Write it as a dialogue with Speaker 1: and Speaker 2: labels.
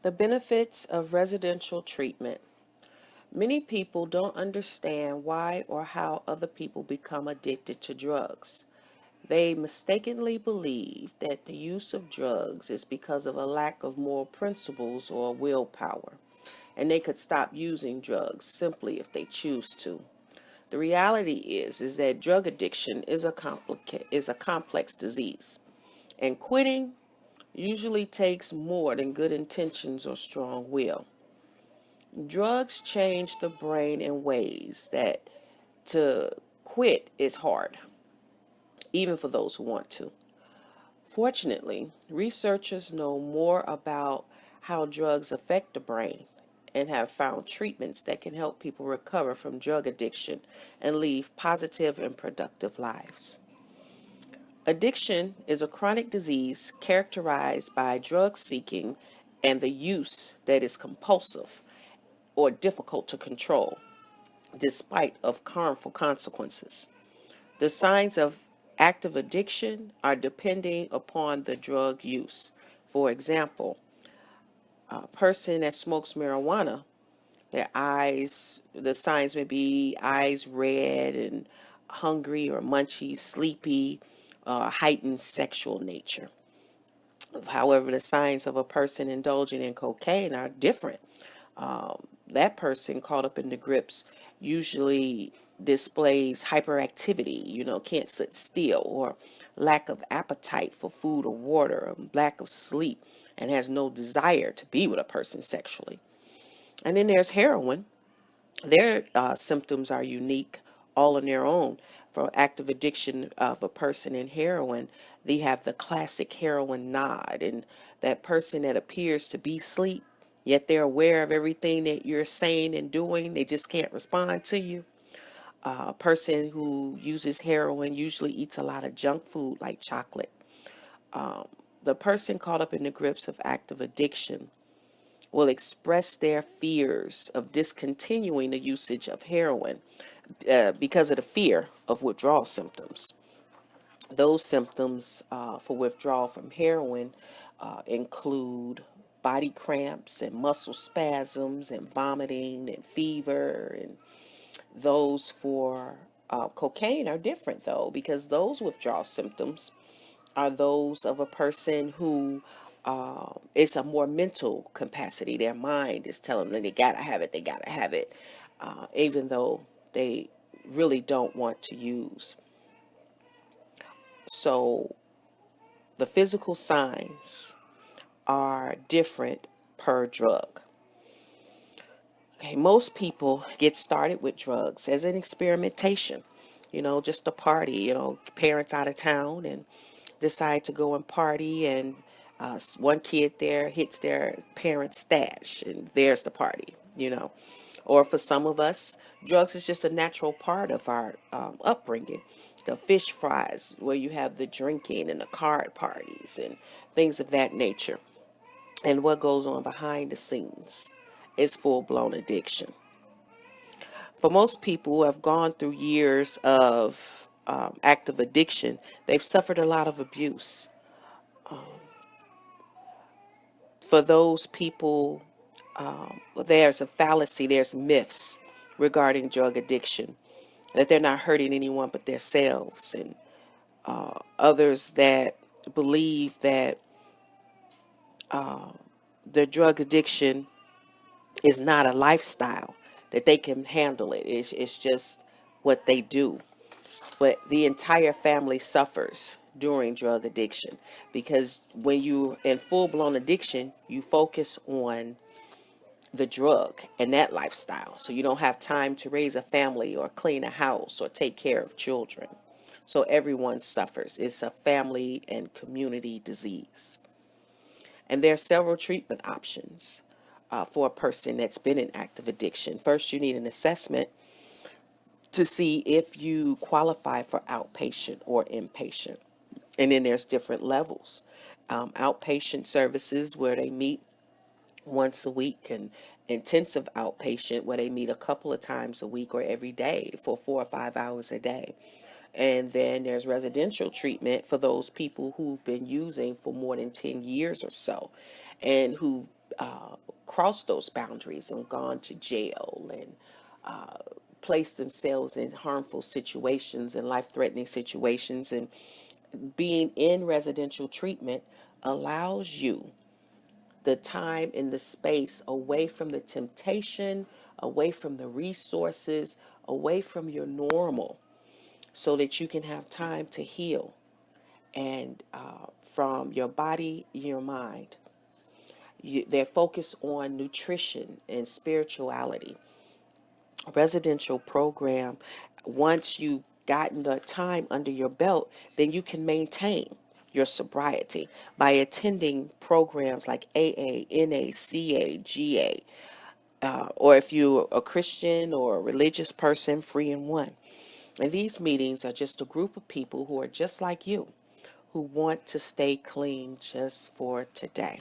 Speaker 1: The benefits of residential treatment. Many people don't understand why or how other people become addicted to drugs. They mistakenly believe that the use of drugs is because of a lack of moral principles or willpower, and they could stop using drugs simply if they choose to. The reality is that drug addiction is a complex disease, and quitting usually takes more than good intentions or strong will. Drugs change the brain in ways that to quit is hard, even for those who want to. Fortunately, researchers know more about how drugs affect the brain and have found treatments that can help people recover from drug addiction and live positive and productive lives. Addiction is a chronic disease characterized by drug seeking and the use that is compulsive or difficult to control despite of harmful consequences. The signs of active addiction are depending upon the drug use. For example, a person that smokes marijuana, the signs may be eyes red and hungry or munchy, sleepy, heightened sexual nature. However, the signs of a person indulging in cocaine are different. That person caught up in the grips usually displays hyperactivity, can't sit still, or lack of appetite for food or water, or lack of sleep, and has no desire to be with a person sexually. And then there's heroin. Their symptoms are unique, all on their own. For active addiction of a person in heroin, they have the classic heroin nod, and that person that appears to be asleep, yet they're aware of everything that you're saying and doing. They just can't respond to you. A person who uses heroin usually eats a lot of junk food like chocolate. The person caught up in the grips of active addiction will express their fears of discontinuing the usage of heroin because of the fear of withdrawal symptoms. Those symptoms for withdrawal from heroin include body cramps and muscle spasms and vomiting and fever. And those for cocaine are different, though, because those withdrawal symptoms are those of a person who it's a more mental capacity. Their mind is telling them they gotta have it, even though they really don't want to use. So the physical signs are different per drug. Okay, most people get started with drugs as an experimentation, just a party, parents out of town and decide to go and party, and one kid there hits their parents' stash, and there's the party. Or for some of us, drugs is just a natural part of our upbringing. The fish fries, where you have the drinking and the card parties and things of that nature. And what goes on behind the scenes is full blown addiction. For most people who have gone through years of active addiction, they've suffered a lot of abuse. For those people, there's a fallacy, there's myths regarding drug addiction, that they're not hurting anyone but themselves, and others that believe that the drug addiction is not a lifestyle, that they can handle it. It's just what they do. But the entire family suffers during drug addiction, because when you're in full blown addiction, you focus on the drug and that lifestyle. So you don't have time to raise a family or clean a house or take care of children. So everyone suffers. It's a family and community disease. And there are several treatment options for a person that's been in active addiction. First, you need an assessment to see if you qualify for outpatient or inpatient. And then there's different levels. Outpatient services where they meet once a week, and intensive outpatient where they meet a couple of times a week or every day for 4 or 5 hours a day. And then there's residential treatment for those people who've been using for more than 10 years or so, and who crossed those boundaries and gone to jail and placed themselves in harmful situations and life-threatening situations. And being in residential treatment allows you the time and the space away from the temptation, away from the resources, away from your normal, so that you can have time to heal and from your body, your mind. They're focused on nutrition and spirituality. A residential program, once you gotten the time under your belt, then you can maintain your sobriety by attending programs like AA, NA, CA, GA, or if you're a Christian or a religious person, Free in One. And these meetings are just a group of people who are just like you, who want to stay clean just for today.